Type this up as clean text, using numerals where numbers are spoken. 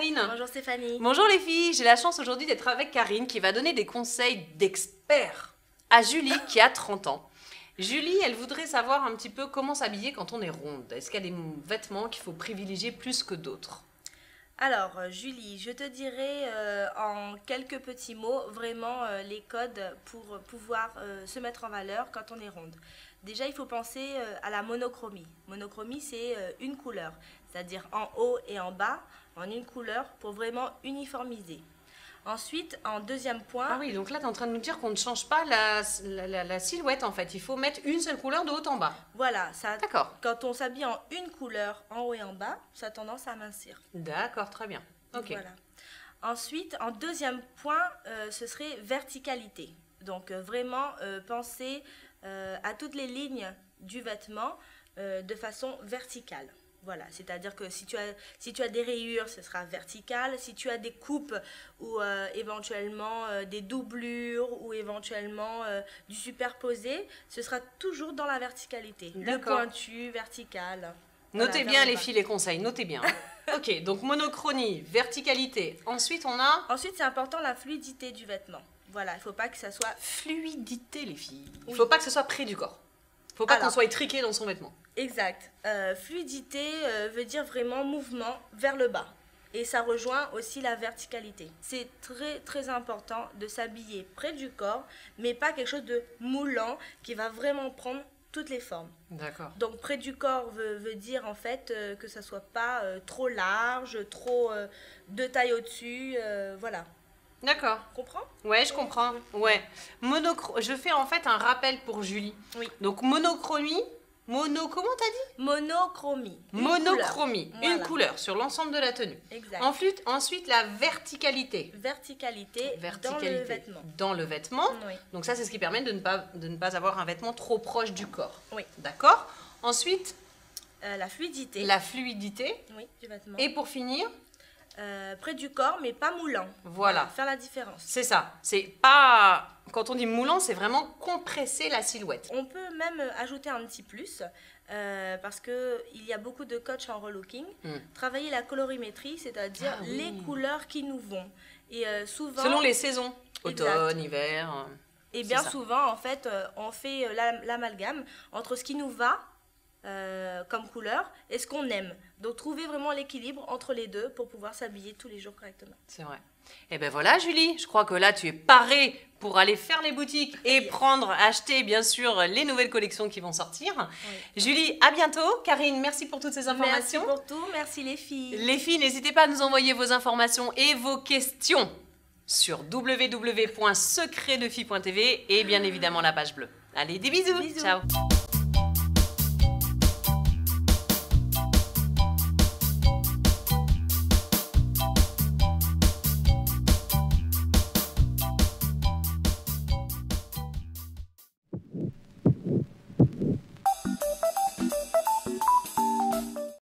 Karine. Bonjour Stéphanie. Bonjour les filles, j'ai la chance aujourd'hui d'être avec Karine qui va donner des conseils d'expert à Julie qui a 30 ans. Julie, elle voudrait savoir un petit peu comment s'habiller quand on est ronde. Est-ce qu'il y a des vêtements qu'il faut privilégier plus que d'autres? Alors Julie, je te dirai en quelques petits mots vraiment les codes pour pouvoir se mettre en valeur quand on est ronde. Déjà, il faut penser à la monochromie. Monochromie, c'est une couleur, c'est-à-dire en haut et en bas, en une couleur pour vraiment uniformiser. Ensuite, en deuxième point... Ah oui, donc là, tu es en train de nous dire qu'on ne change pas la silhouette, en fait. Il faut mettre une seule couleur de haut en bas. Voilà, ça. D'accord. Quand on s'habille en une couleur, en haut et en bas, ça a tendance à mincir. D'accord, très bien. Ok. Voilà. Ensuite, en deuxième point, ce serait verticalité. Donc, vraiment penser à toutes les lignes du vêtement de façon verticale. Voilà, c'est-à-dire que si tu as des rayures, ce sera vertical. Si tu as des coupes ou éventuellement des doublures ou éventuellement du superposé, ce sera toujours dans la verticalité. Le pointu, vertical. Notez bien les filles les conseils, notez bien. Ok, donc monochromie, verticalité. Ensuite, on a... Ensuite, c'est important la fluidité du vêtement. Voilà, il ne faut pas que ça soit... Fluidité, les filles. Il ne Oui. faut pas que ce soit près du corps. Il ne faut pas qu'on soit étriqué dans son vêtement. Exact. Fluidité veut dire vraiment mouvement vers le bas. Et ça rejoint aussi la verticalité. C'est très très important de s'habiller près du corps, mais pas quelque chose de moulant qui va vraiment prendre toutes les formes. D'accord. Donc près du corps veut dire en fait que ça soit pas trop large, trop de taille au-dessus, voilà. D'accord. Comprends? Ouais, je comprends. Ouais. Je fais en fait un rappel pour Julie. Oui. Donc monochromie, comment t'as dit? Monochromie. Monochromie, Voilà. une couleur sur l'ensemble de la tenue. Exact. Ensuite, la verticalité. Verticalité dans le vêtement. Dans le vêtement. Oui. Donc ça, c'est ce qui permet de ne pas avoir un vêtement trop proche du corps. Oui. D'accord? Ensuite, La fluidité. la fluidité. Oui, du vêtement. Et pour finir, près du corps, mais pas moulant. Voilà. Faire la différence. c'est ça. C'est pas... Quand on dit moulant, c'est vraiment compresser la silhouette. On peut même ajouter un petit plus, parce qu'il y a beaucoup de coachs en relooking. Travailler la colorimétrie, c'est-à-dire les couleurs qui nous vont. Et souvent... Selon les saisons. Exact. Automne, hiver... Et bien ça. souvent, en fait, on fait l'amalgame entre ce qui nous va comme couleur et ce qu'on aime. Donc, trouver vraiment l'équilibre entre les deux pour pouvoir s'habiller tous les jours correctement. C'est vrai. Et ben voilà, Julie, je crois que là, tu es parée pour aller faire les boutiques et acheter, bien sûr, les nouvelles collections qui vont sortir. Oui. Julie, à bientôt. Karine, merci pour toutes ces informations. Merci pour tout. Merci les filles. Les filles, n'hésitez pas à nous envoyer vos informations et vos questions sur www.secretdefille.tv et bien évidemment la page bleue. Allez, des bisous. Bisous. Ciao.